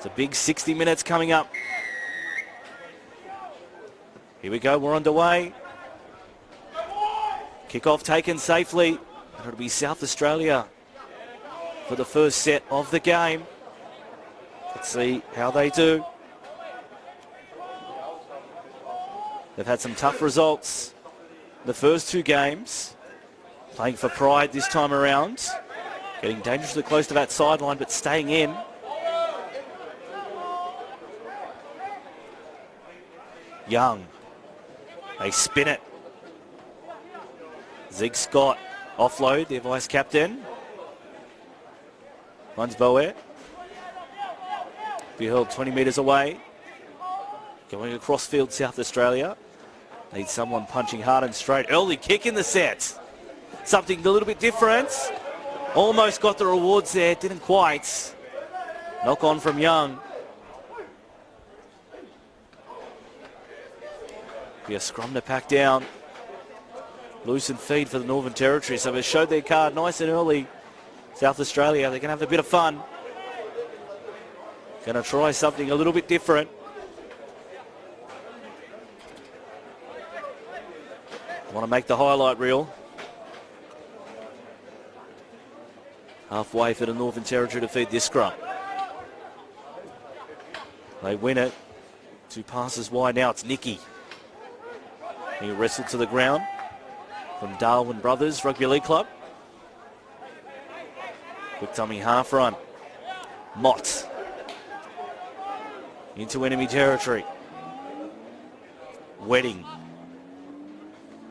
It's a big 60 minutes coming up. Here we go, we're underway. Kick-off taken safely. It'll be South Australia for the first set of the game. Let's see how they do. They've had some tough results the first two games. Playing for pride this time around. Getting dangerously close to that sideline, but staying in. Young. They spin it. Zig Scott offload, their vice captain. Runs Boer. Be held 20 metres away. Going across field, South Australia. Need someone punching hard and straight. Early kick in the set. Something a little bit different. Almost got the rewards there, didn't quite. Knock on from Young. Be a scrum to pack down. Loosen feed for the Northern Territory. So they showed their card nice and early. South Australia, they're going to have a bit of fun. Going to try something a little bit different. Want to make the highlight reel. Halfway for the Northern Territory to feed this scrum. They win it. Two passes wide now. It's Nicky. He wrestled to the ground from Darwin Brothers Rugby League Club. Quick dummy half run. Mott. Into enemy territory. Wedding.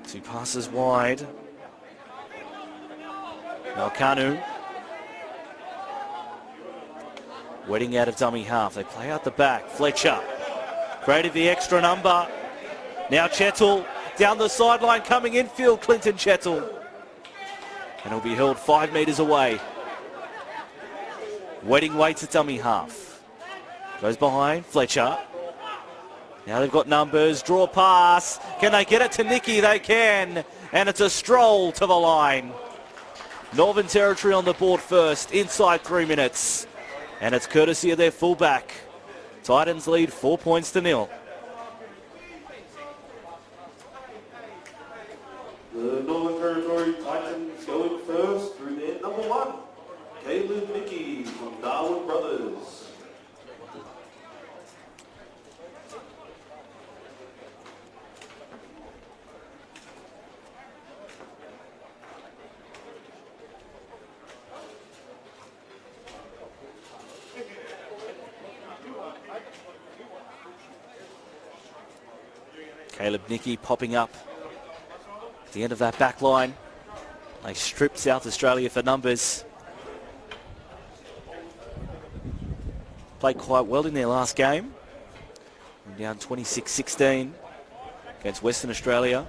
Two passes wide. Malkanu. Wedding out of dummy half. They play out the back. Fletcher. Created the extra number. Now Chettle down the sideline coming infield. Clinton Chettle. And he'll be held 5 metres away. Wedding waits at dummy half. Goes behind. Fletcher. Now they've got numbers. Draw pass. Can they get it to Nicky? They can. And it's a stroll to the line. Northern Territory on the board first. Inside 3 minutes. And it's courtesy of their fullback. Titans lead 4 points to 0. The Northern Territory Titans going first through their number 1, Caleb Nicky from Darwin Brothers. Caleb Nicky popping up at the end of that back line. They stripped South Australia for numbers. Played quite well in their last game. Down 26-16 against Western Australia.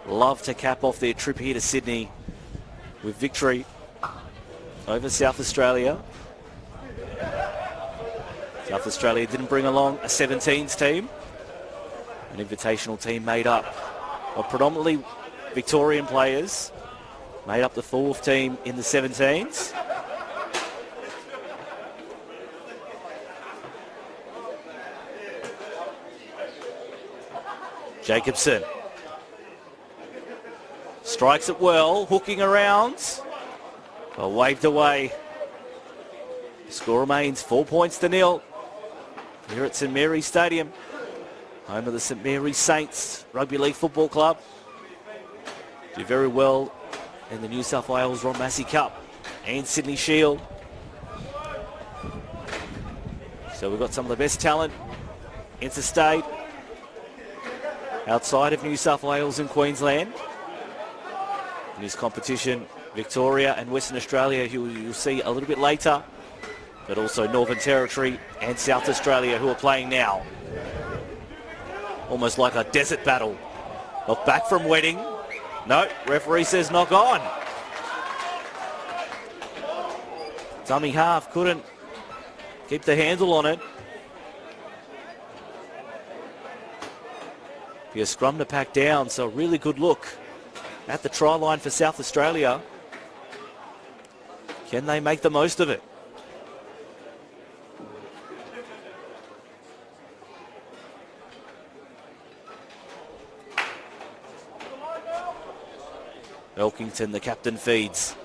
Love to cap off their trip here to Sydney with victory over South Australia. South Australia didn't bring along a 17s team. An invitational team made up of predominantly Victorian players. Made up the fourth team in the 17s. Jacobson. Strikes it well, hooking around. Well, waved away. Score remains 4 points to 0. Here at St Mary's Stadium, home of the St Mary's Saints Rugby League Football Club. Do very well in the New South Wales Ron Massey Cup and Sydney Shield. So we've got some of the best talent interstate, outside of New South Wales and Queensland. In this competition, Victoria and Western Australia, who you'll see a little bit later, but also Northern Territory and South Australia who are playing now. Almost like a desert battle. Knocked back from Wedding. No, referee says knock on. Dummy half couldn't keep the handle on it. Be a scrum to pack down, so a really good look at the try line for South Australia. Can they make the most of it? Elkington, the captain, feeds.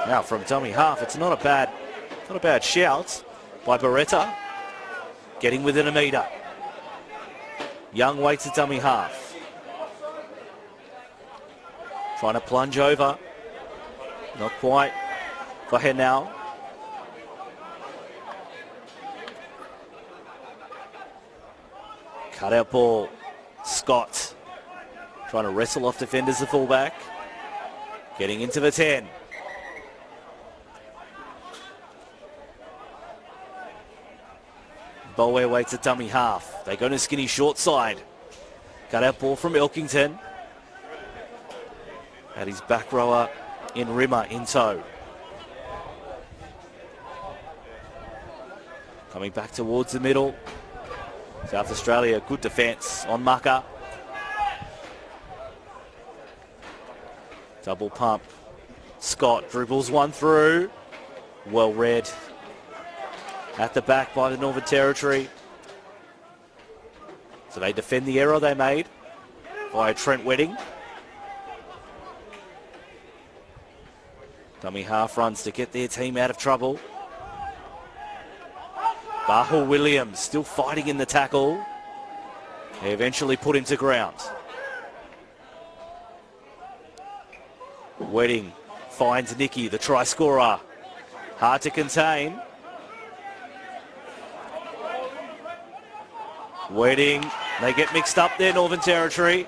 Now from dummy half, it's not a bad shout by Beretta. Getting within a metre. Young waits at dummy half. Trying to plunge over. Not quite for Henao. Cut out ball. Scott trying to wrestle off defenders, the fullback. Getting into the 10. Bowe waits at dummy half. They go to skinny short side. Cut out ball from Elkington. At his back rower in Rimmer in tow. Coming back towards the middle. South Australia, good defence on Mucker. Double pump. Scott dribbles one through. Well read. At the back by the Northern Territory. So they defend the error they made via Trent Wedding. Dummy half runs to get their team out of trouble. Bahul Williams still fighting in the tackle. They eventually put him to ground. Wedding finds Nicky, the try scorer. Hard to contain. Wedding, they get mixed up there, Northern Territory.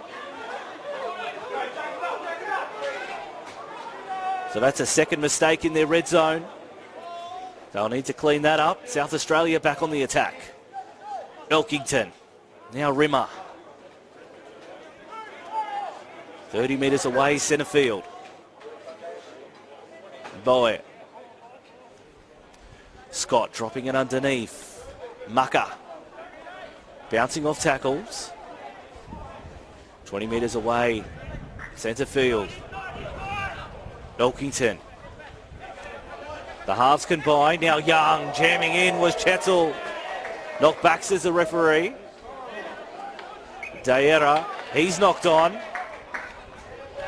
So that's a second mistake in their red zone. They'll need to clean that up. South Australia back on the attack. Elkington, now Rimmer. 30 metres away, centre field. Bowe. Scott dropping it underneath. Mucker. Bouncing off tackles. 20 metres away, centre field. Elkington. The halves combine. Now Young jamming in was Chettle. Knocked back, says the referee. Daera, he's knocked on.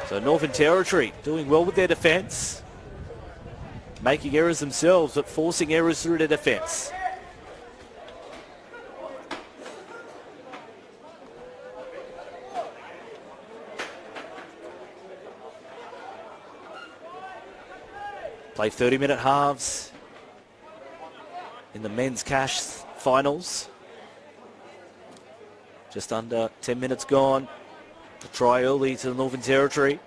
So Northern Territory doing well with their defence. Making errors themselves, but forcing errors through their defence. Play 30-minute halves in the men's CAS finals. Just under 10 minutes gone. A try early to the Northern Territory.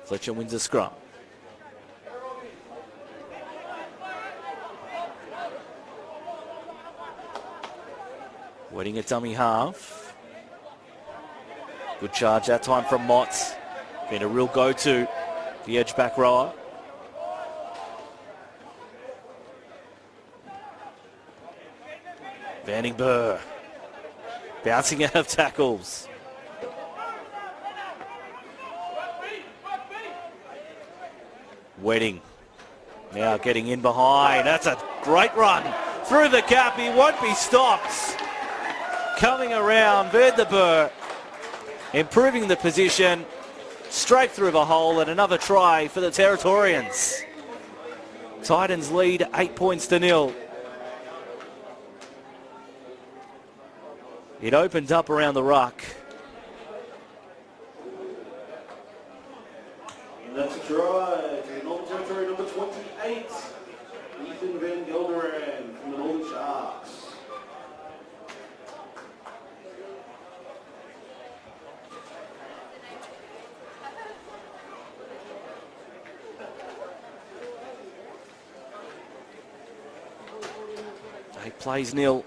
Fletcher wins a scrum. Waiting at dummy half. Good charge that time from Motts. Been a real go-to. The edge back rower. Vanning Burr. Bouncing out of tackles. Wedding. Now getting in behind. That's a great run. Through the gap. He won't be stopped. Coming around. Burr. Improving the position. Straight through the hole, and another try for the Territorians. Titans lead 8 points to 0. It opened up around the ruck. And that's a try to Northern Territory number 28, Ethan Van Gelderen from the Northern Sharks. Plays nil.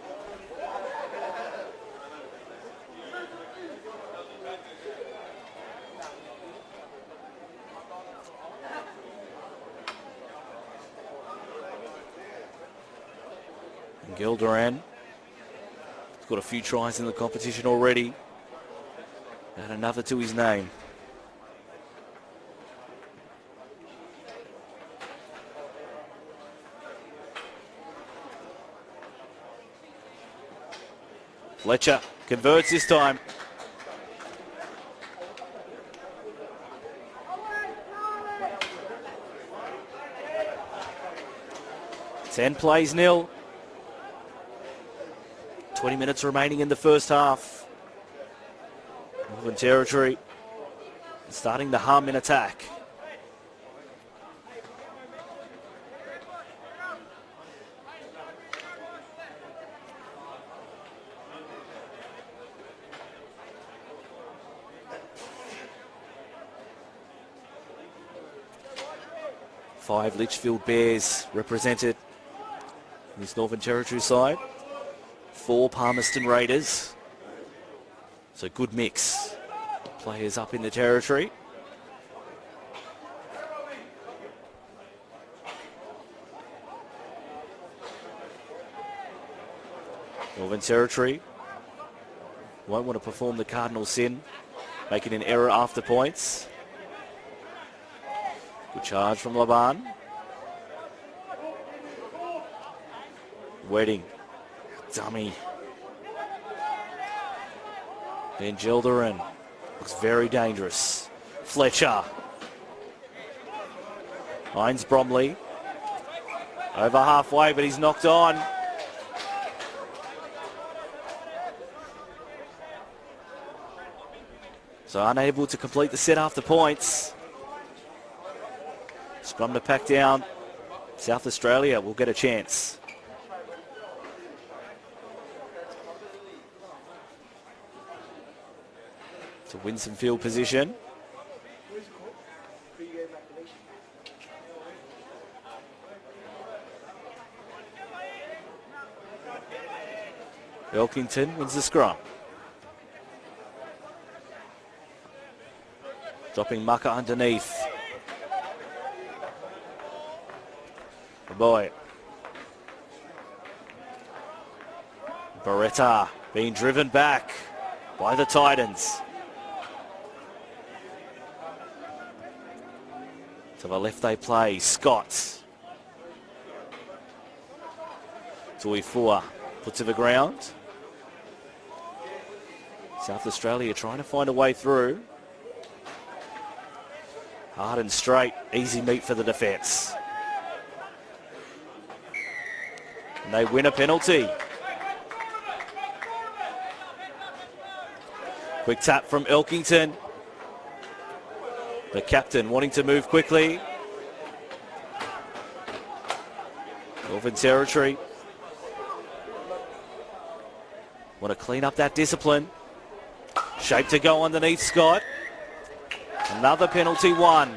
And Gilderan has got a few tries in the competition already. And another to his name. Fletcher converts this time. 10 plays nil. 20 minutes remaining in the first half. Northern Territory starting to hum in attack. Five Litchfield Bears represented in this Northern Territory side. 4 Palmerston Raiders. So good mix. Players up in the territory. Northern Territory won't want to perform the cardinal sin, making an error after points. Good charge from Laban. Wedding. Dummy. Then Gilderin. Looks very dangerous. Fletcher. Hines Bromley. Over halfway, but he's knocked on. So unable to complete the set after points. Scrum to pack down. South Australia will get a chance. To win some field position. Elkington wins the scrum. Dropping Mucker underneath. Boy. Beretta being driven back by the Titans. To the left they play, Scott. Tuifua put to the ground. South Australia trying to find a way through. Hard and straight, easy meat for the defence. And they win a penalty. Quick tap from Elkington. The captain wanting to move quickly. Northern Territory want to clean up that discipline. Shape to go underneath Scott. Another penalty won.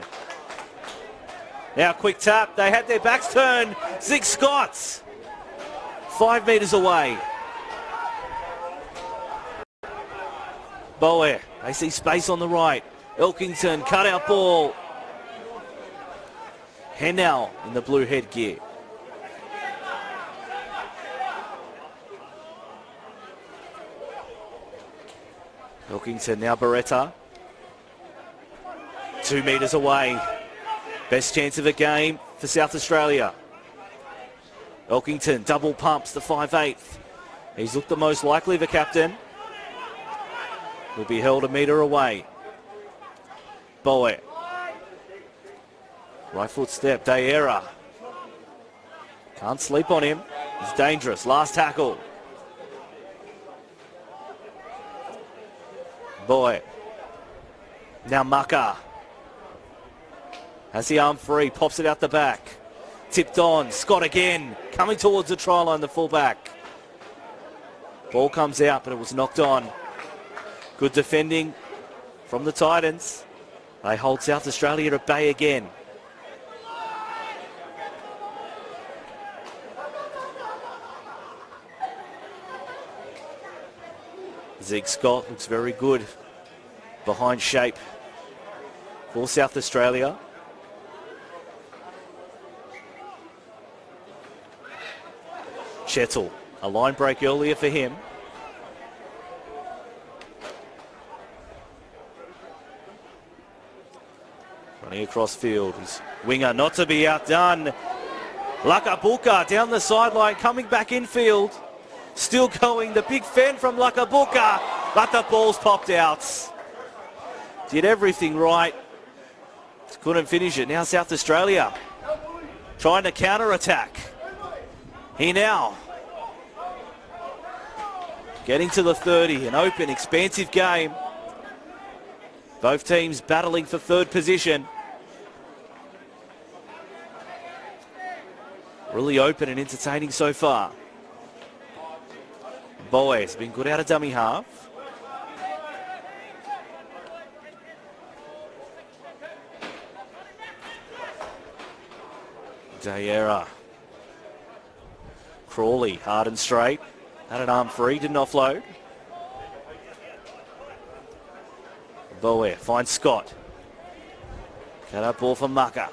Now quick tap. They had their backs turned. Zig Scott's 5 metres away. Boer. They see space on the right. Elkington, cut out ball. Hennell in the blue headgear. Elkington, now Beretta. 2 metres away. Best chance of a game for South Australia. Elkington double pumps the 5/8. He's looked the most likely, the captain. Will be held a metre away. Boer. Right foot step, Dayera. Can't sleep on him. He's dangerous. Last tackle. Boy. Now Mucker. Has the arm free, pops it out the back. Tipped on, Scott again. Coming towards the try line, the fullback. Ball comes out, but it was knocked on. Good defending from the Titans. They hold South Australia at bay again. Zig Scott looks very good behind shape for South Australia. Chettle, a line break earlier for him. Running across field. His winger not to be outdone. Lakabuka down the sideline, coming back infield. Still going, the big fan from Lakabuka, but the ball's popped out. Did everything right. Couldn't finish it. Now South Australia trying to counter-attack. Here now. Getting to the 30, an open, expansive game. Both teams battling for third position. Really open and entertaining so far. Boy's been good out of dummy half. Dayera. Crawley, hard and straight. Had an arm free, didn't offload. Boer finds Scott. Cut up ball for Mucker.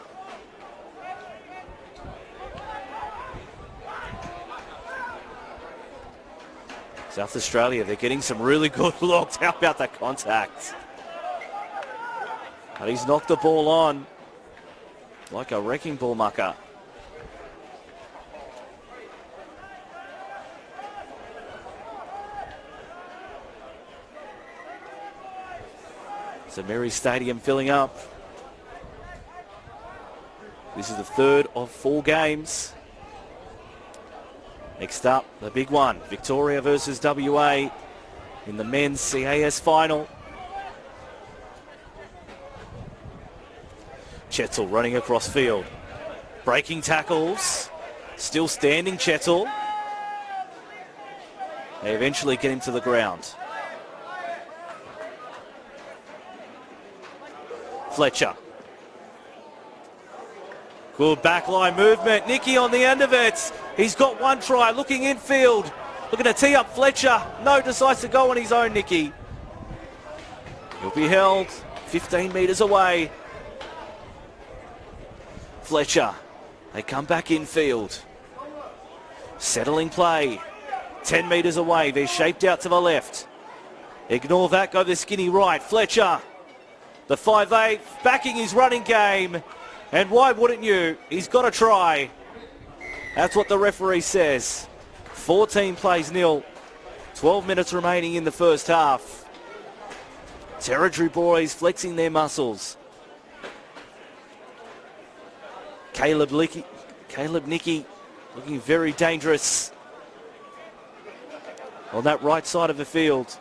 South Australia, they're getting some really good looks. How about that contact? But he's knocked the ball on like a wrecking ball, Mucker. So Mary Stadium filling up. This is the third of 4 games. Next up, the big one, Victoria versus WA in the men's CAS final. Chettle running across field. Breaking tackles. Still standing Chettle. They eventually get him to the ground. Fletcher. Good backline movement. Nicky on the end of it. He's got one try. Looking infield. Looking to tee up Fletcher. No, decides to go on his own, Nicky. He'll be held 15 metres away. Fletcher. They come back infield. Settling play. 10 metres away. They're shaped out to the left. Ignore that. Go the skinny right. Fletcher. The 5'8", backing his running game. And why wouldn't you? He's got to try. That's what the referee says. 14 plays nil. 12 minutes remaining in the first half. Territory boys flexing their muscles. Caleb Nicky looking very dangerous on that right side of the field.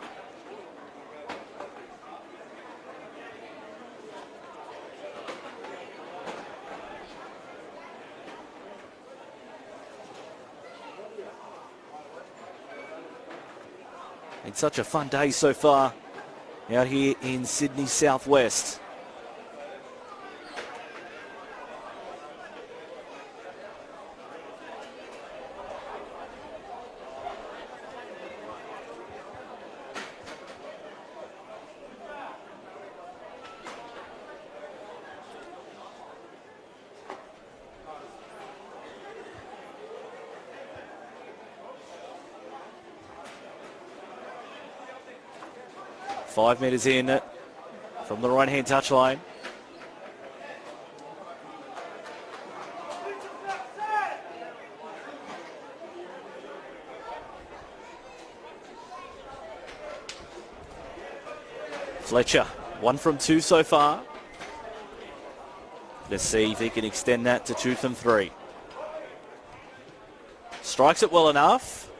It's such a fun day so far out here in Sydney Southwest. Five metres in from the right-hand touchline. Fletcher, 1 from 2 so far. Let's see if he can extend that to 2 from 3. Strikes it well enough.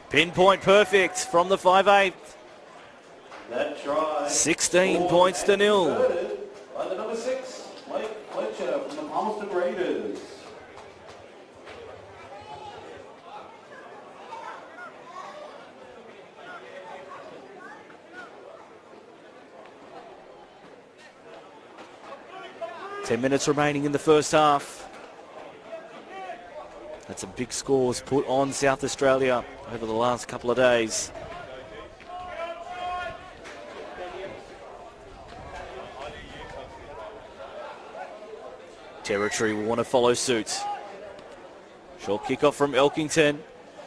Pinpoint perfect from the 5'8". That try. 16 points to nil. By the number 6, Mike Fletcher from the Palmerston Raiders. Ten minutes remaining in the first half. That's some big scores put on South Australia over the last couple of days. Territory will want to follow suit. Short kickoff from Elkington.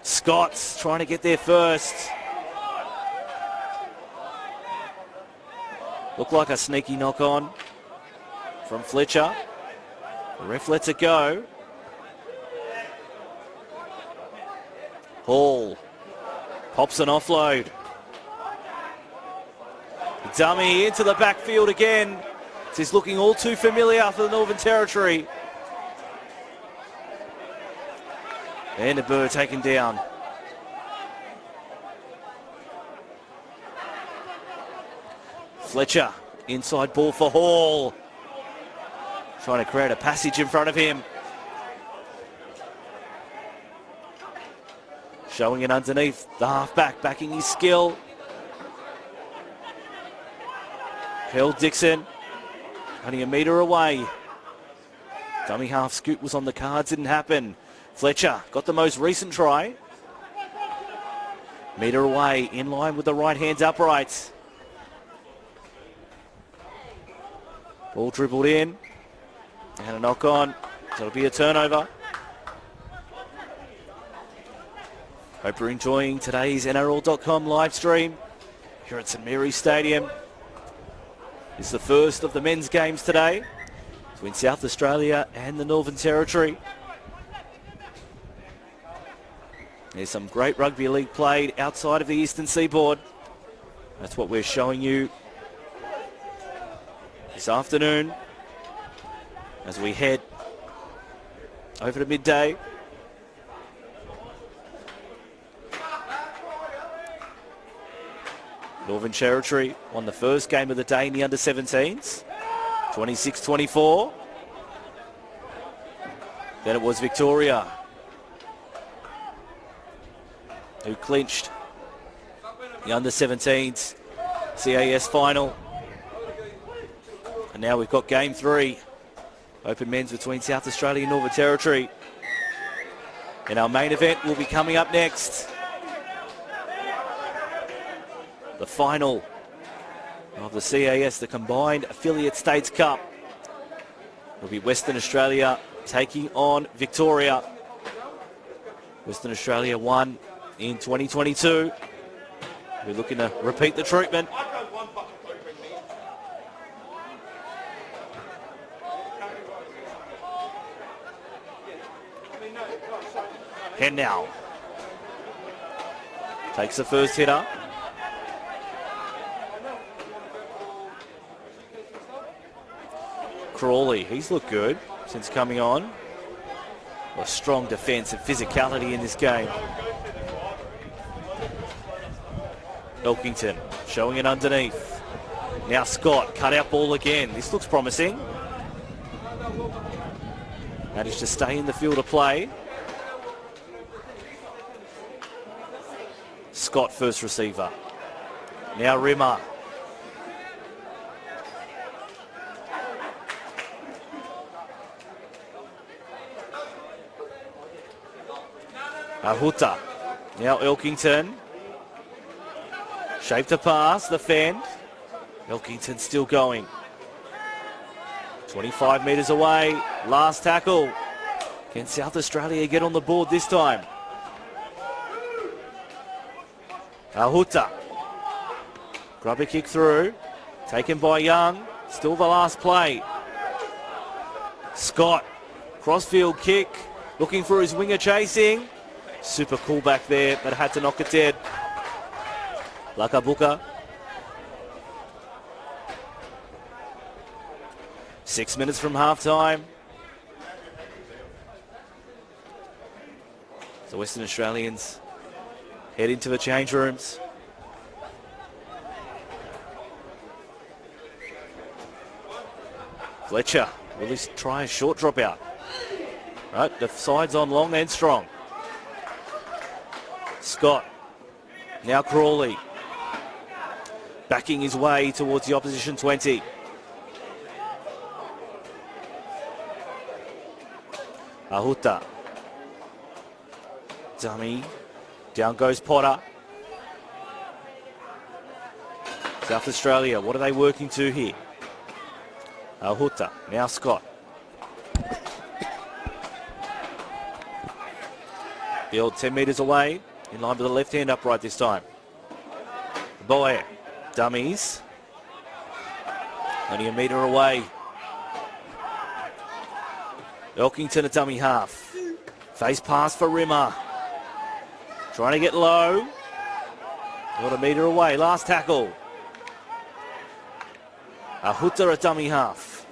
Scott's trying to get there first. Looked like a sneaky knock on. from Fletcher. The ref lets it go. Hall pops an offload. Dummy into the backfield again. This is looking all too familiar for the Northern Territory. And the Burr taken down. Fletcher, inside ball for Hall. Trying to create a passage in front of him. Showing it underneath. The halfback backing his skill. Hill Dixon, only a metre away. Dummy half scoop was on the cards, didn't happen. Fletcher got the most recent try. Metre away, in line with the right hands upright. Ball dribbled in. And a knock on. So it'll be a turnover. Hope you're enjoying today's NRL.com live stream here at St Mary's Stadium. It's the first of the men's games today between South Australia and the Northern Territory. There's some great rugby league played outside of the Eastern Seaboard. That's what we're showing you this afternoon as we head over to midday. Northern Territory won the first game of the day in the under-17s, 26-24. Then it was Victoria who clinched the under-17s CAS final. And now we've got game 3, open men's between South Australia and Northern Territory. And our main event will be coming up next. The final of the CAS, the Combined Affiliate States Cup. Will be Western Australia taking on Victoria. Western Australia won in 2022. We're looking to repeat the treatment. Hennow takes the first hitter. Crawley, he's looked good since coming on. A strong defence and physicality in this game. Elkington showing it underneath. Now Scott, cut out ball again. This looks promising. Managed to stay in the field of play. Scott first receiver. Now Rimmer. Ahuta. Now Elkington. Shape to pass, the fend. Elkington still going. 25 metres away. Last tackle. Can South Australia get on the board this time? Ahuta. Grubber kick through. Taken by Young. Still the last play. Scott. Crossfield kick. Looking for his winger chasing. Super cool back there, but had to knock it dead. Lakabuka. 6 minutes from half-time. The Western Australians head into the change rooms. Fletcher, will he try a short drop out? Right, the side's on long and strong. Scott, now Crawley, backing his way towards the opposition 20. Ahuta, dummy, down goes Potter. South Australia, what are they working to here? Ahuta, now Scott. Field 10 metres away. In line with the left hand upright this time. Boy, dummies. Only a metre away. Elkington a dummy half. Face pass for Rimmer. Trying to get low. Not a metre away. Last tackle. Ahuta a dummy half.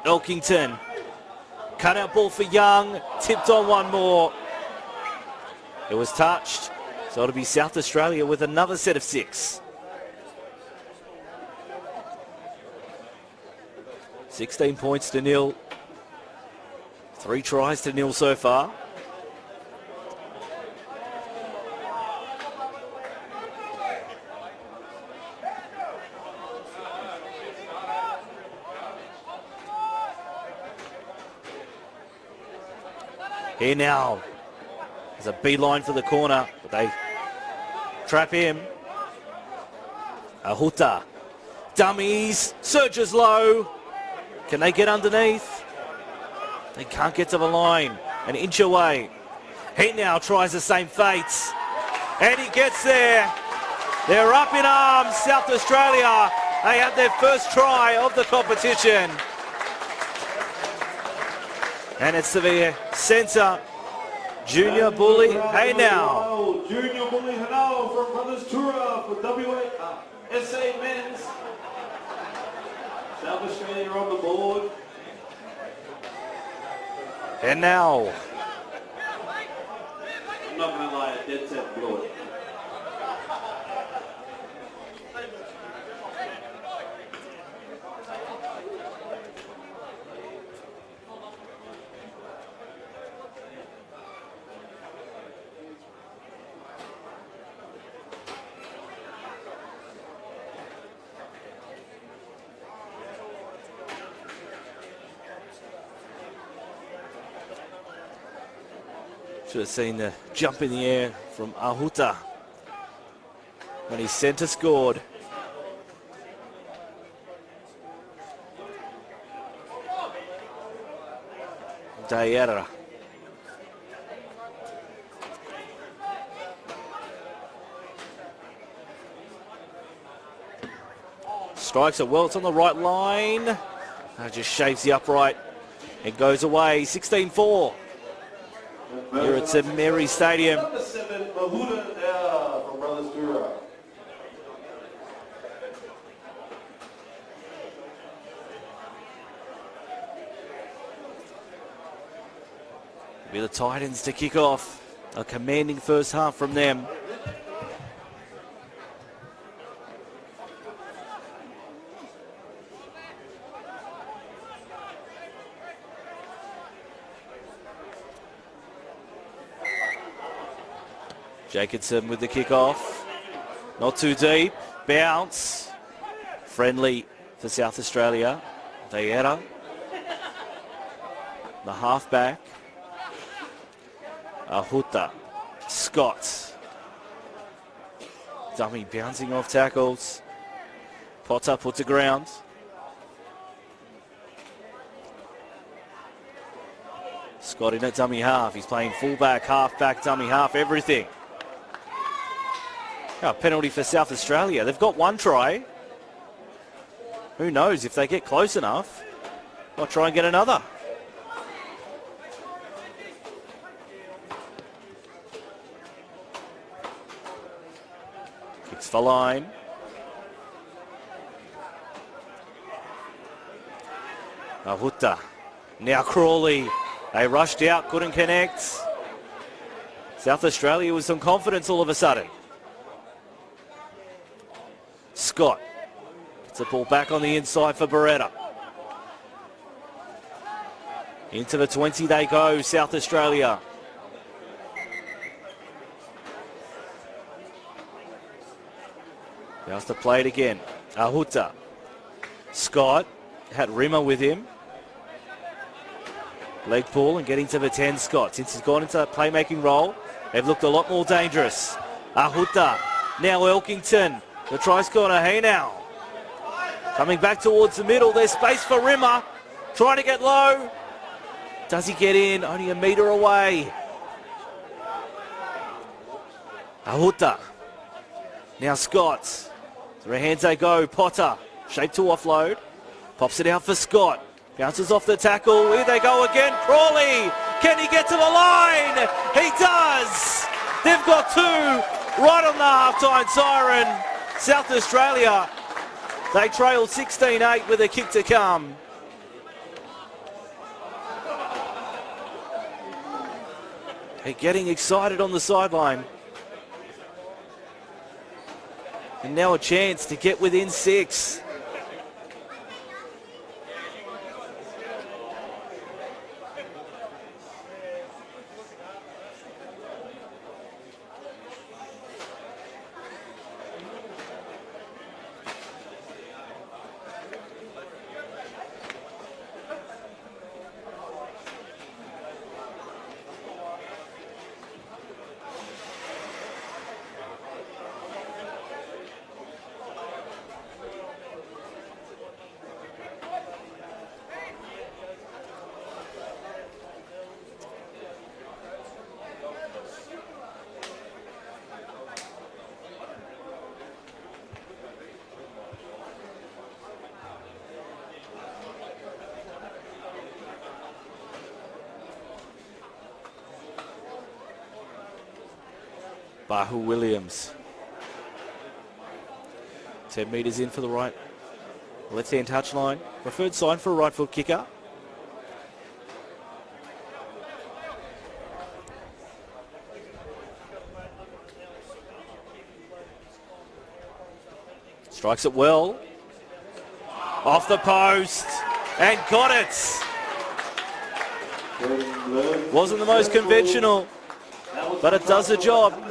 Elkington. Cut out ball for Young. Tipped on one more. It was touched. So it'll be South Australia with another set of 6. 16 points to nil. 3 tries to nil so far. Here now. There's a beeline for the corner, but they trap him. Ahuta. Dummies. Surges low. Can they get underneath? They can't get to the line. An inch away. He now tries the same fate. And he gets there. They're up in arms, South Australia. They have their first try of the competition. And it's to the centre. Junior Bully Haynau. Junior Bully Haynau from Brothers Tura for SA Men's. South Australia on the board. And now. I'm not going to lie, a dead set blow. Should have seen the jump in the air from Ahuta when his centre scored. Dayera. Strikes it well, it's on the right line. Just shaves the upright and goes away. 16-4. Here at St Mary Stadium. Number 7, Mahuda from Brothers Tura. Be the Titans to kick off. A commanding first half from them. Jacobson with the kick-off. Not too deep. Bounce. Friendly for South Australia. Dayera. The halfback. Ahuta. Scott. Dummy bouncing off tackles. Potter put to ground. Scott in at dummy half. He's playing fullback, halfback, dummy half, everything. Oh, penalty for South Australia. They've got one try. Who knows if they get close enough. Might try and get another. Kicks for line. Ahuta. Now Crawley. They rushed out, couldn't connect. South Australia with some confidence all of a sudden. Scott gets the ball back on the inside for Beretta. Into the 20 they go, South Australia. Now to play it again. Ahuta. Scott had Rimmer with him. Leg pull and getting to the 10, Scott. Since he's gone into that playmaking role, they've looked a lot more dangerous. Ahuta. Now Elkington. The try scorer, Haynau. Coming back towards the middle. There's space for Rimmer. Trying to get low. Does he get in? Only a metre away. Ahuta. Now Scott. Through hands they go. Potter. Shape to offload. Pops it out for Scott. Bounces off the tackle. Here they go again. Crawley. Can he get to the line? He does. They've got two right on the halftime siren. South Australia, they trail 16-8 with a kick to come. They're getting excited on the sideline. And now a chance to get within 6. Bahu Williams. 10 metres in for the right left-hand touchline. Preferred sign for a right foot kicker. Strikes it well. Off the post and got it. Wasn't the most conventional, but it does the job.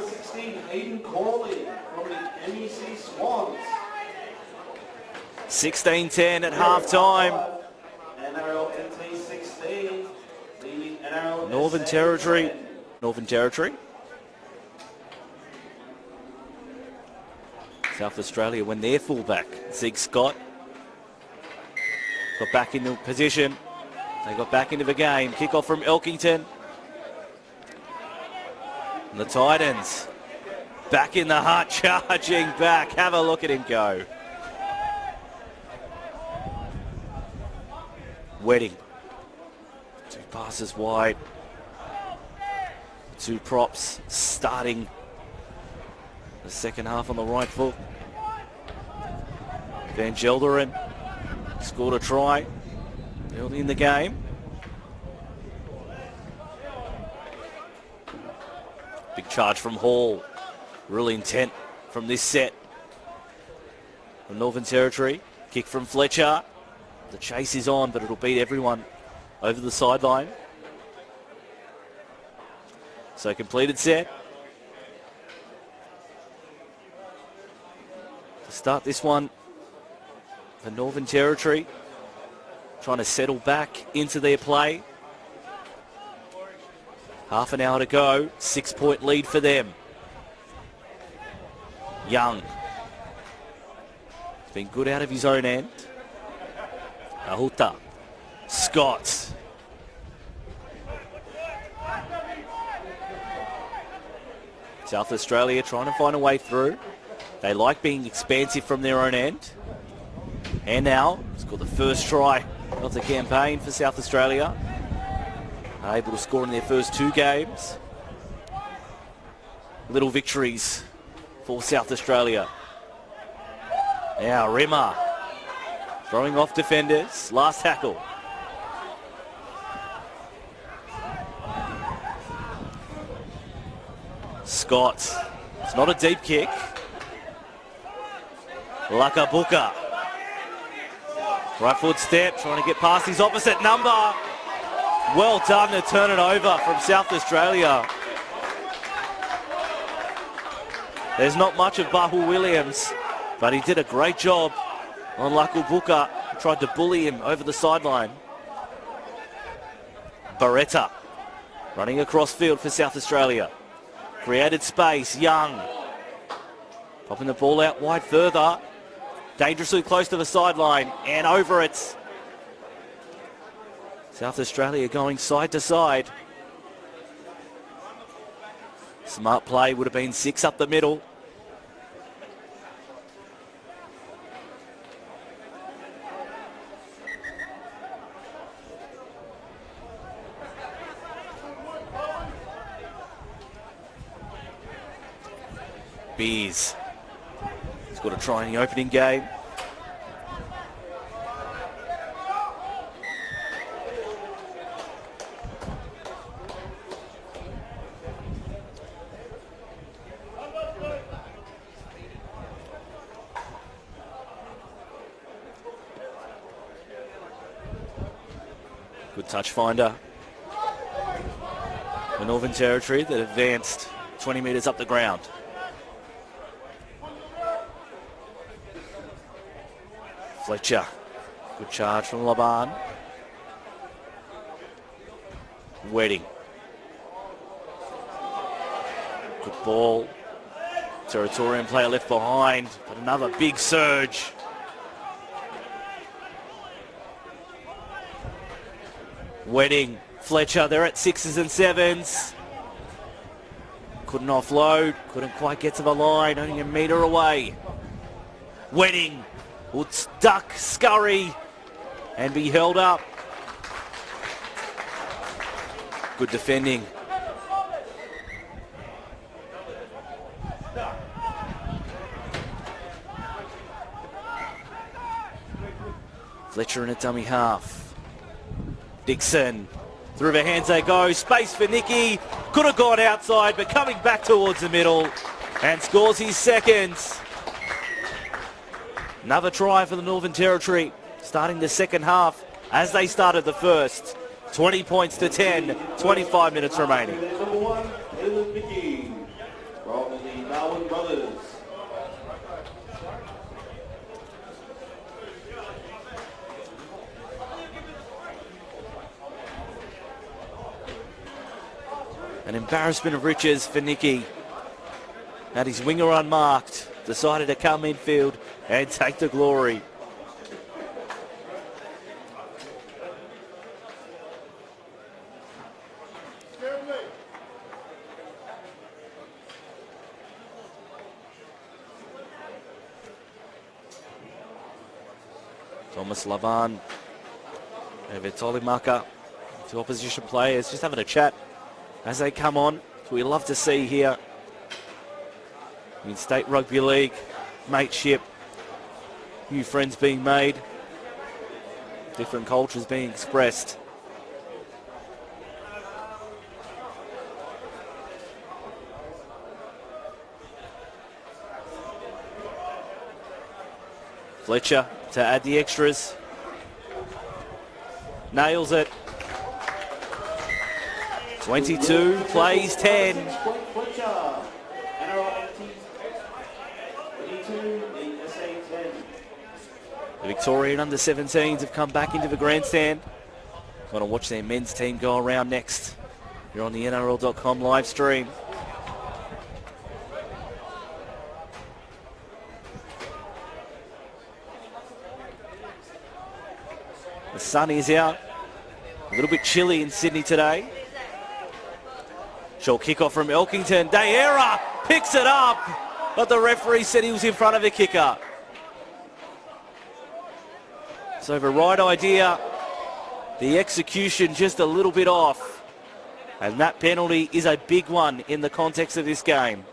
16-10 at half-time. Northern Territory. South Australia when their fullback, Zig Scott, got back into position. They got back into the game. Kick-off from Elkington. And the Titans back in the hut, charging back. Have a look at him go. Wedding. 2 passes wide. 2 props starting the second half on the right foot. Van Gelderen scored a try early in the game. Big charge from Hall. Real intent from this set. From Northern Territory. Kick from Fletcher. The chase is on, but it'll beat everyone over the sideline. So completed set. To start this one for Northern Territory. Trying to settle back into their play. Half an hour to go. 6-point lead for them. Young. He's been good out of his own end. Ahuta. Scott. South Australia trying to find a way through. They like being expansive from their own end. And now, scored the first try of the campaign for South Australia. Able to score in their first 2 games. Little victories for South Australia. Now Rimmer throwing off defenders. Last tackle. Scott. It's not a deep kick. Lakabuka. Right foot step, trying to get past his opposite number. Well done to turn it over from South Australia. There's not much of Bahu Williams, but he did a great job on Lakabuka. Tried to bully him over the sideline. Barretta running across field for South Australia. Created space, Young. Popping the ball out wide further. Dangerously close to the sideline and over it. South Australia going side to side. Smart play would have been 6 up the middle. Beers. He's got a try in the opening game. Good touch finder. The Northern Territory that advanced 20 metres up the ground. Fletcher. Good charge from Laban. Wedding. Good ball. Territorian player left behind, but another big surge. Wedding. Fletcher, they're at 6s and 7s. Couldn't offload, couldn't quite get to the line, only a metre away. Wedding will duck, scurry, and be held up. Good defending. Fletcher in a dummy half. Dixon. Through the hands they go. Space for Nicky. Could have gone outside, but coming back towards the middle and scores his second. Another try for the Northern Territory, starting the second half as they started the first. 20 points to 10, 25 minutes remaining. Number 1, Caleb Nicky from the Darwin brothers. An embarrassment of riches for Nicky. Had his winger unmarked, decided to come infield and take the glory. Thomas Lavan over Tolimaka. Two opposition players just having a chat as they come on. So we love to see here in State Rugby League, mateship, new friends being made, different cultures being expressed. Fletcher to add the extras. Nails it. 22, plays 10. The Victorian under-17s have come back into the grandstand. Want to watch their men's team go around next. You're on the NRL.com live stream. The sun is out. A little bit chilly in Sydney today. Short kickoff from Elkington. Dayera picks it up, but the referee said he was in front of the kicker. So the right idea, the execution just a little bit off. And that penalty is a big one in the context of this game.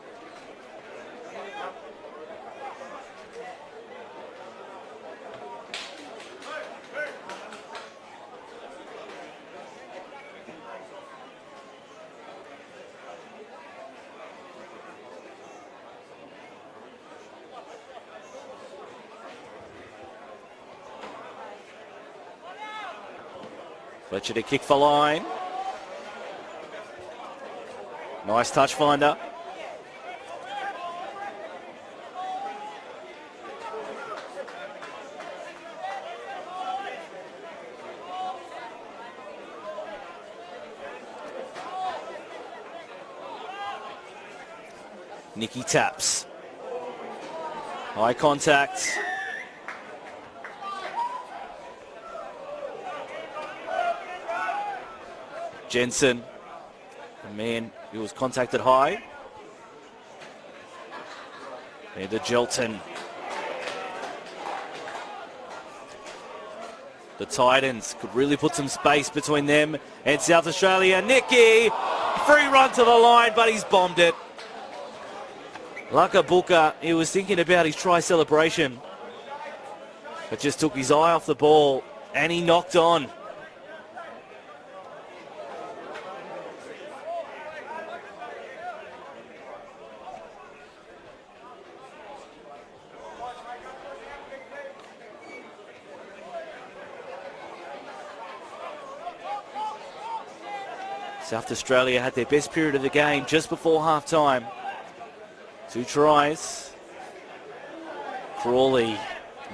Fletcher to kick for line. Nice touch finder. Nicky taps. Eye contact. Jensen, the man who was contacted high. And the Gelton. The Titans could really put some space between them and South Australia. Nicky, free run to the line, but he's bombed it. Lakabuka, he was thinking about his try celebration, but just took his eye off the ball and he knocked on. South Australia had their best period of the game just before half-time. 2 tries. Crawley,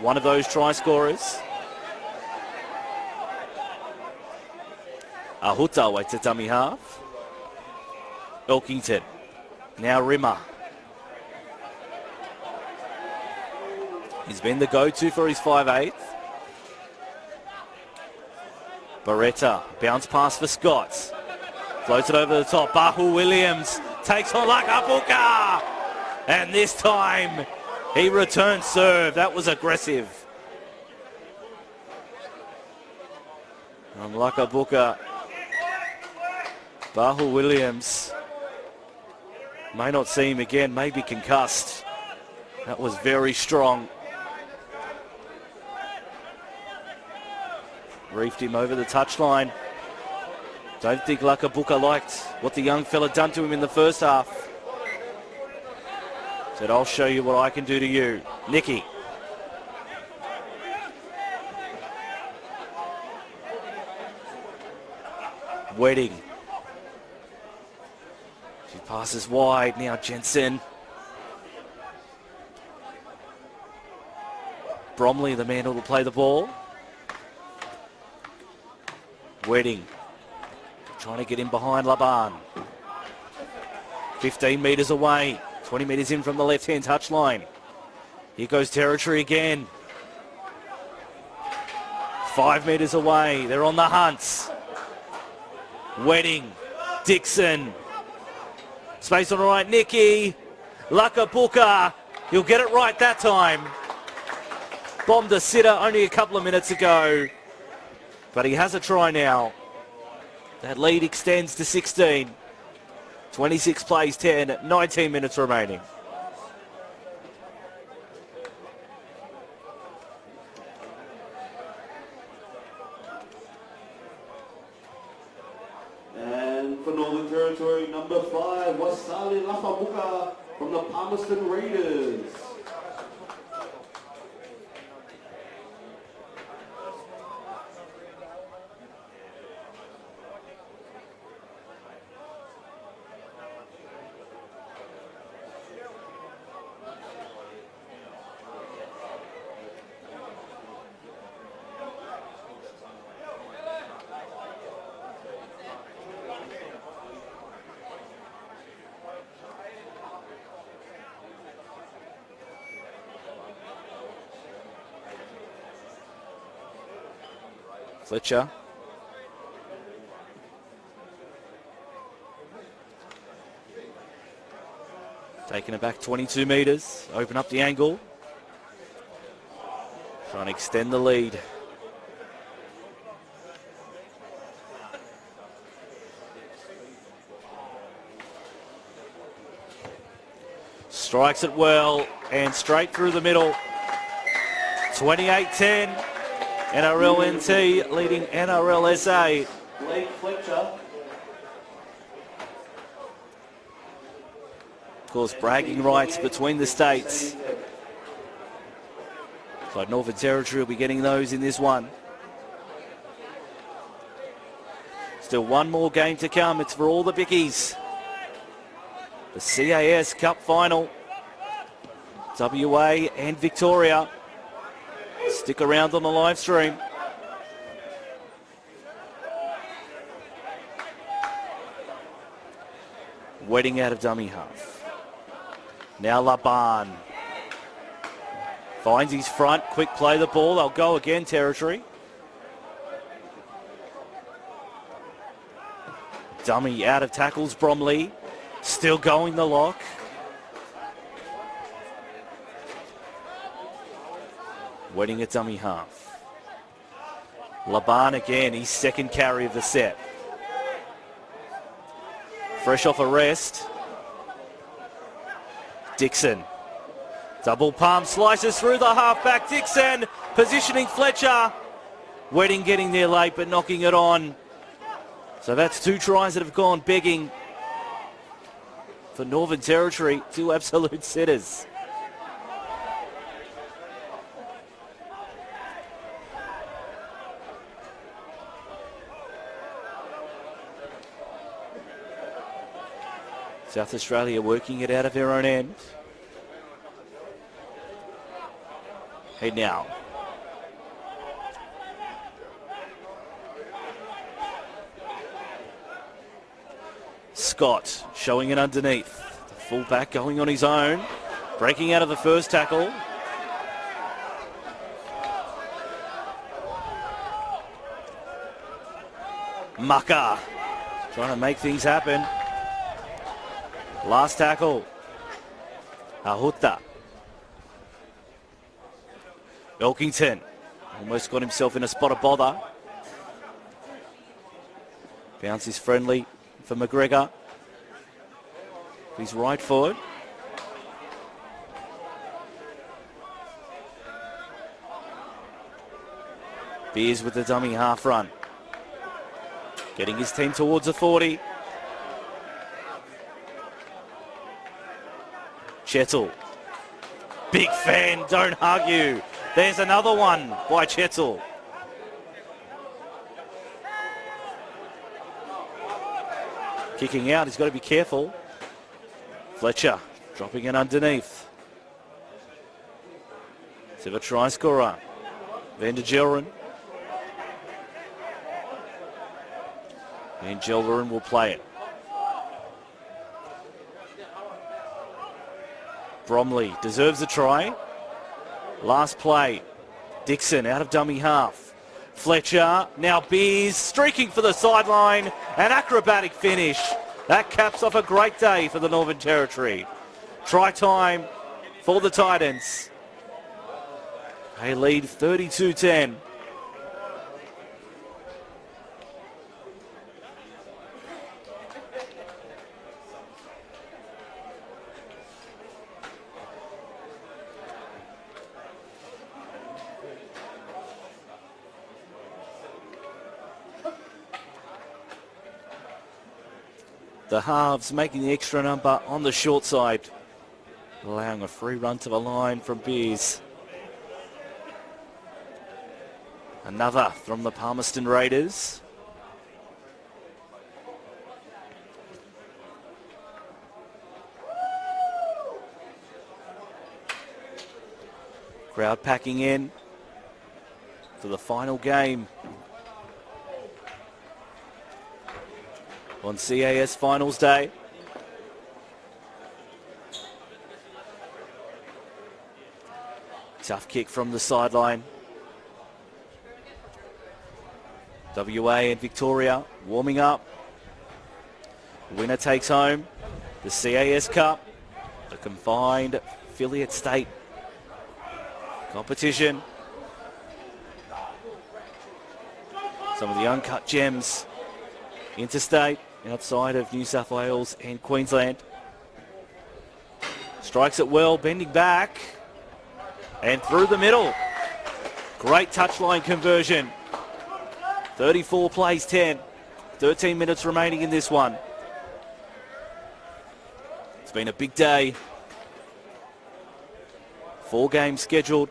one of those try scorers. Ahuta waits at dummy half. Elkington, now Rimmer. He's been the go-to for his 5'8". Barretta, bounce pass for Scott. Floats it over the top. Bahu Williams takes on Lakabuka. And this time he returns serve. That was aggressive. From Lakabuka. Bahu Williams. May not see him again. Maybe concussed. That was very strong. Reefed him over the touchline. Don't think Lakabuka liked what the young fella done to him in the first half. Said, I'll show you what I can do to you. Nicky. Wedding. She passes wide. Now Jensen. Bromley, the man who will play the ball. Wedding. Trying to get in behind Laban. 15 metres away. 20 metres in from the left-hand touchline. Here goes Territory again. 5 metres away. They're on the hunt. Wedding. Dixon. Space on the right. Nicky. Lakabuka. He'll get it right that time. Bombed a sitter only a couple of minutes ago. But he has a try now. That lead extends to 16. 26 plays 10, 19 minutes remaining. And for Northern Territory, number 5, Wasali Lakabuka from the Palmerston Raiders. Fletcher. Taking it back 22 metres. Open up the angle. Trying to extend the lead. Strikes it well and straight through the middle. 28-10. NRLNT leading NRLSA. Blake Fletcher. Of course, bragging rights between the states. So Northern Territory will be getting those in this one. Still one more game to come. It's for all the bickies. The CAS Cup final. WA and Victoria. Stick around on the live stream. Wedding out of dummy half. Now Laban. Finds his front. Quick play the ball. They'll go again, Territory. Dummy out of tackles, Bromley. Still going the lock. Wedding at dummy half. Laban again, his second carry of the set. Fresh off a rest. Dixon. Double palm slices through the halfback. Dixon positioning Fletcher. Wedding getting there late but knocking it on. So that's 2 tries that have gone begging for Northern Territory. 2 absolute sitters. South Australia working it out of their own end. Hey now. Scott showing it underneath. The fullback going on his own. Breaking out of the first tackle. Mucker trying to make things happen. Last tackle. Ahuta. Elkington almost got himself in a spot of bother. Bounce is friendly for McGregor. He's right forward. Beers with the dummy half run. Getting his team towards the 40. Chettle. Big fan, don't argue. There's another one by Chettle. Kicking out, he's got to be careful. Fletcher dropping it underneath. Silver try scorer. Van der Gelren. And Gelren will play it. Bromley deserves a try. Last play. Dixon out of dummy half. Fletcher, now Beers streaking for the sideline. An acrobatic finish. That caps off a great day for the Northern Territory. Try time for the Titans. They lead 32-10. The halves making the extra number on the short side, allowing a free run to the line from Beers. Another from the Palmerston Raiders. Crowd packing in for the final game on CAS Finals Day. Tough kick from the sideline. WA and Victoria warming up. Winner takes home the CAS Cup, the combined affiliate state competition. Some of the uncut gems interstate outside of New South Wales and Queensland. Strikes it well, bending back and through the middle. Great touchline conversion. 34 plays 10. 13 minutes remaining in this one. It's been a big day. 4 games scheduled.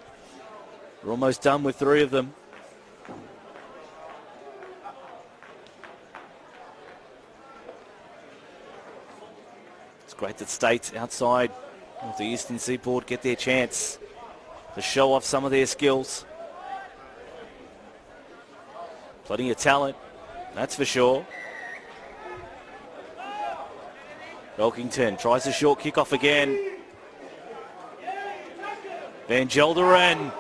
We're almost done with 3 of them. It's great that states outside of the Eastern Seaboard get their chance to show off some of their skills. Plenty of talent, that's for sure. Elkington tries a short kickoff again. Van Gelderen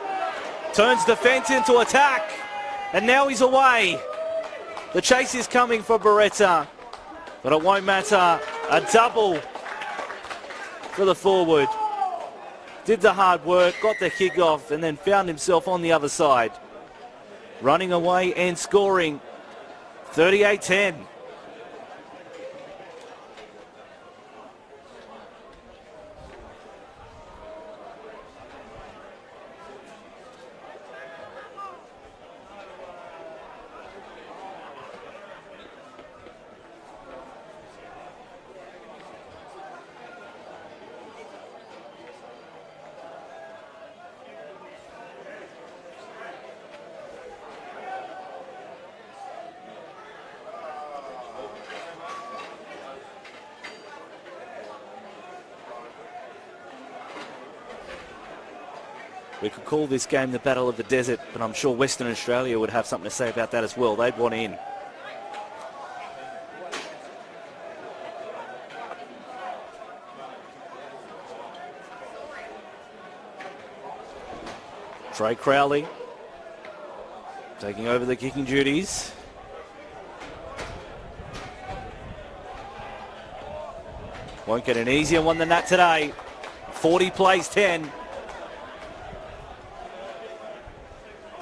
turns defence into attack, and now he's away. The chase is coming for Beretta, but it won't matter. A double for the forward. Did the hard work, got the kickoff, and then found himself on the other side. Running away and scoring. 38-10. We could call this game the Battle of the Desert, but I'm sure Western Australia would have something to say about that as well. They'd want in. Trey Crowley taking over the kicking duties. Won't get an easier one than that today. 40 plays 10.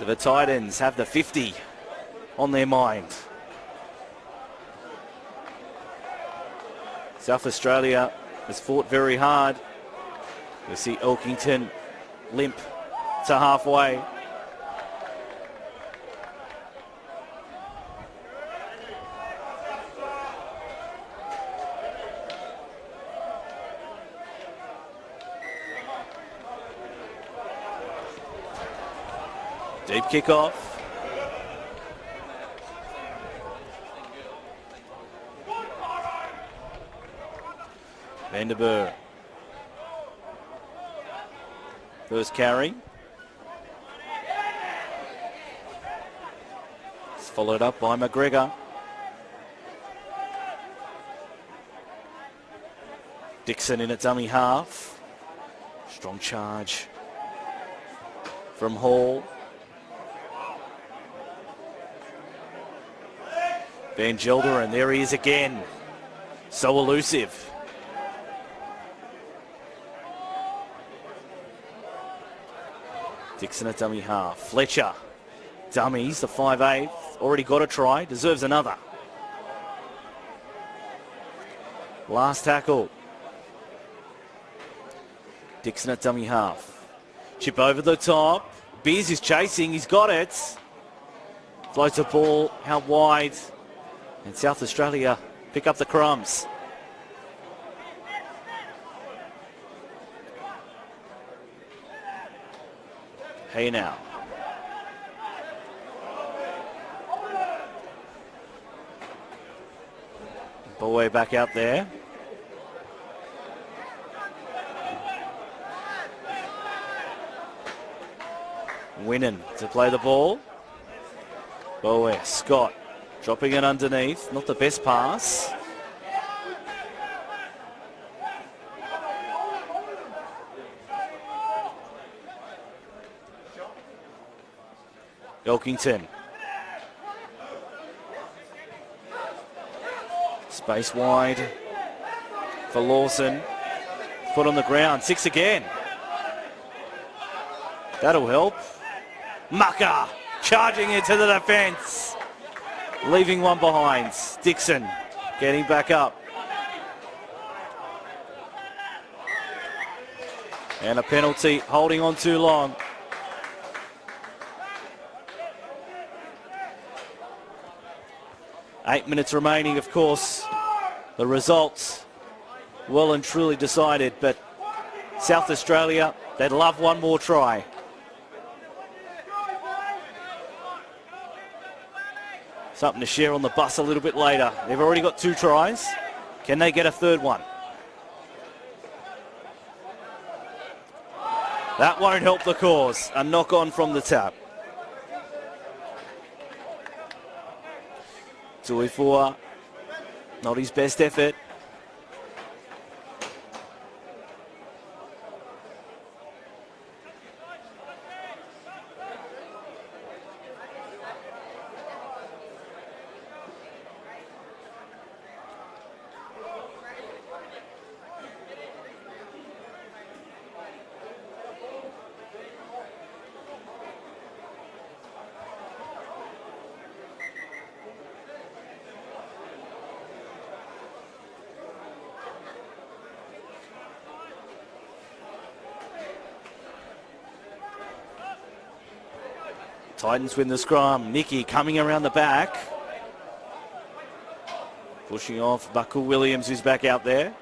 The Titans have the 50 on their mind. South Australia has fought very hard. We see Elkington limp to halfway. Deep kickoff. Vanderburg. First carry. It's followed up by McGregor. Dixon in at dummy half. Strong charge from Hall. Van Gelder, and there he is again. So elusive. Dixon at dummy half. Fletcher. Dummies, the 5'8". Already got a try. Deserves another. Last tackle. Dixon at dummy half. Chip over the top. Beers is chasing. He's got it. Floats the ball out wide. And South Australia pick up the crumbs. Hey now. Boy back out there. Winning to play the ball. Boy, Scott dropping it underneath. Not the best pass. Elkington. Space wide for Lawson. Put on the ground. 6 again. That'll help. Mucker charging into the defence. Leaving one behind. Dixon getting back up. And a penalty, holding on too long. Eight minutes remaining, of course. The results well and truly decided, but South Australia, they'd love one more try. Something to share on the bus a little bit later. They've already got 2 tries. Can they get a third one? That won't help the cause. A knock on from the tap. Tuifua, not his best effort. Titans win the scrum. Nicky coming around the back. Pushing off Buckle Williams, who's back out there.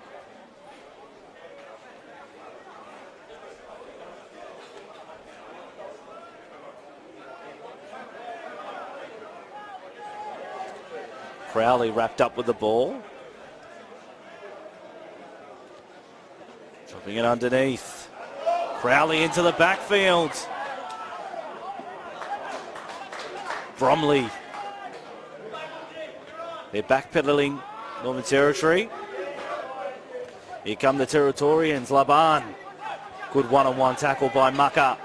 Crowley wrapped up with the ball. Dropping it underneath. Crowley into the backfield. Bromley. They're backpedaling Northern Territory. Here come the Territorians. Laban. Good one-on-one tackle by Mucker.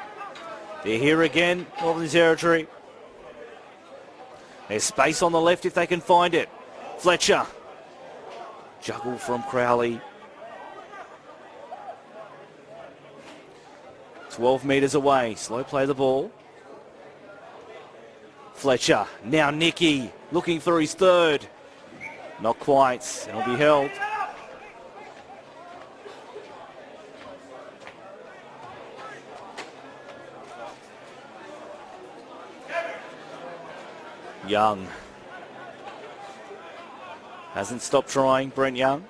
They're here again, Northern Territory. There's space on the left if they can find it. Fletcher. Juggle from Crowley. 12 metres away. Slow play the ball. Fletcher. Now Nicky looking for his third. Not quite. It'll be held. Young. Hasn't stopped trying, Brent Young.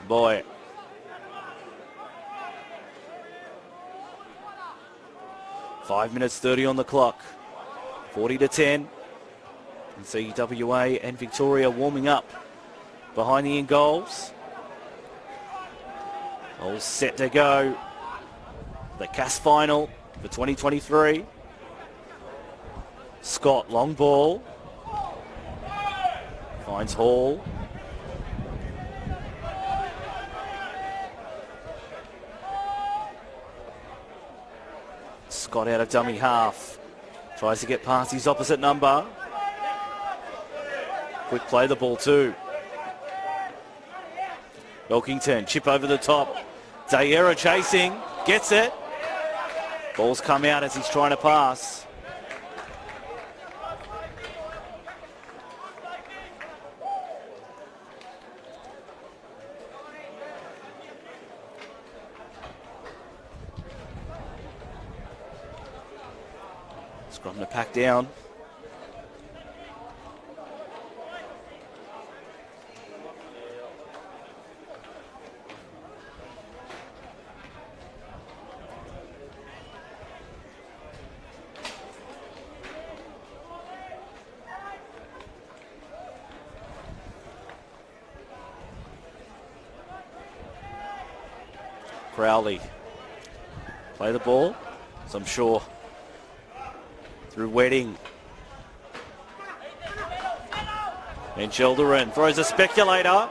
Boy. Five minutes 30 on the clock. 40-10. And CWA and Victoria warming up behind the end goals. All set to go. The CAS final for 2023. Scott, long ball. Finds Hall. Scott out of dummy half. Tries to get past his opposite number. Quick play the ball too. Elkington, chip over the top. Dayera chasing, gets it. Ball's come out as he's trying to pass. Scrum to pack down. Crowley. Play the ball, as I'm sure. Through Wedding. And Childerin throws a speculator.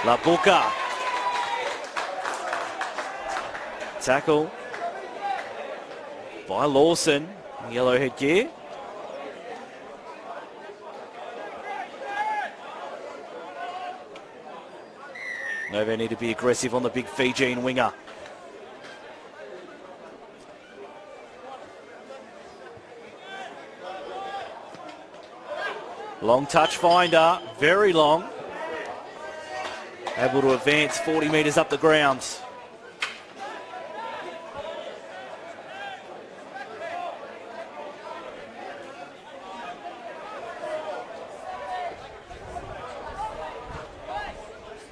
Labuka. Tackle by Lawson. Yellow headgear. Nova need to be aggressive on the big Fijian winger. Long touch finder, very long. Able to advance 40 metres up the ground.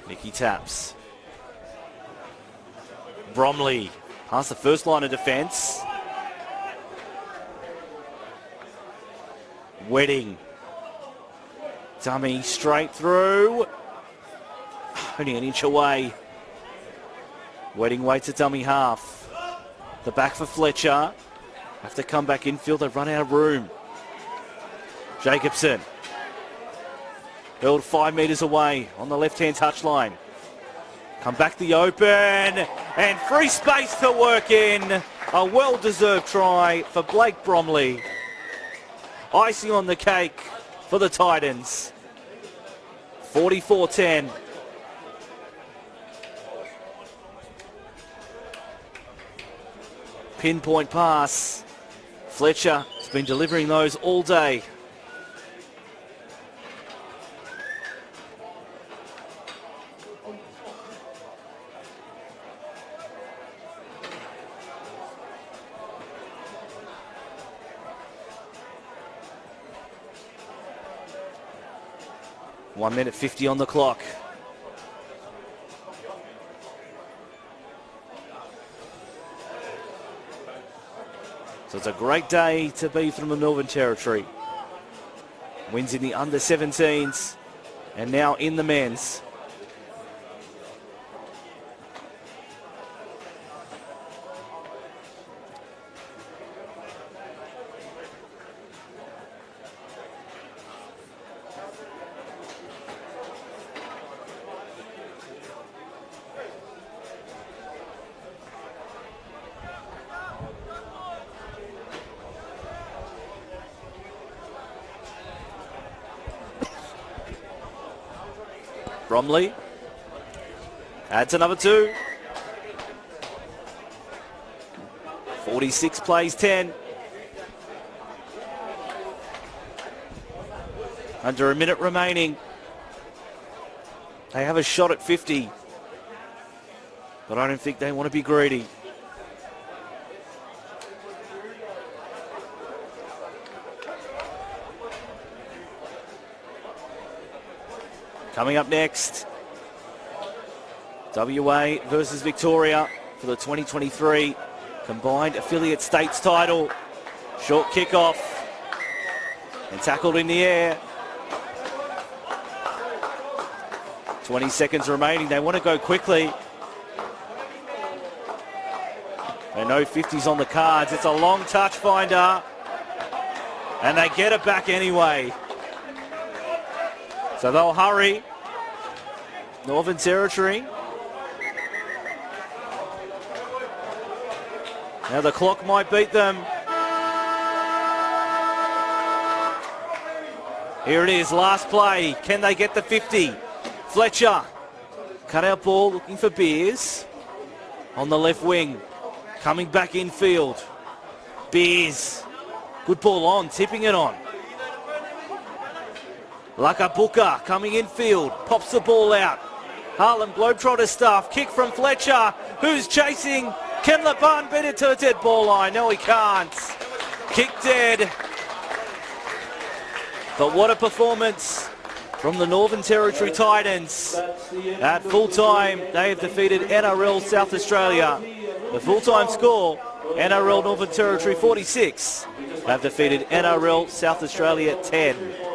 Nicky taps. Bromley past the first line of defence. Wedding. Dummy straight through. Only an inch away. Wedding waits at dummy half. The back for Fletcher. Have to come back infield. They've run out of room. Jacobson. Held 5 metres away on the left-hand touchline. Come back the open and free space to work in. A well-deserved try for Blake Bromley. Icing on the cake for the Titans. 44-10. Pinpoint pass. Fletcher has been delivering those all day. One minute 50 on the clock. So it's a great day to be from the Northern Territory. Wins in the under-17s and now in the men's. Bromley adds another 2. 46 plays 10. Under a minute remaining. They have a shot at 50. But I don't think they want to be greedy. Coming up next, WA versus Victoria for the 2023 Combined Affiliate States title. Short kickoff and tackled in the air. 20 seconds remaining. They want to go quickly. They know 50's on the cards. It's a long touch finder. And they get it back anyway. So they'll hurry. Northern Territory. Now the clock might beat them. Here it is, last play. Can they get the 50? Fletcher. Cut out ball, looking for Beers. On the left wing. Coming back infield. Beers. Good ball on, tipping it on. Lakabuka coming infield. Pops the ball out. Harlem Globetrotter stuff. Kick from Fletcher. Who's chasing? Can Laban beat it to a dead ball line? No, he can't. Kick dead. But what a performance from the Northern Territory Titans. At full time, they have defeated NRL South Australia. The full-time score, NRL Northern Territory 46 have defeated NRL South Australia 10.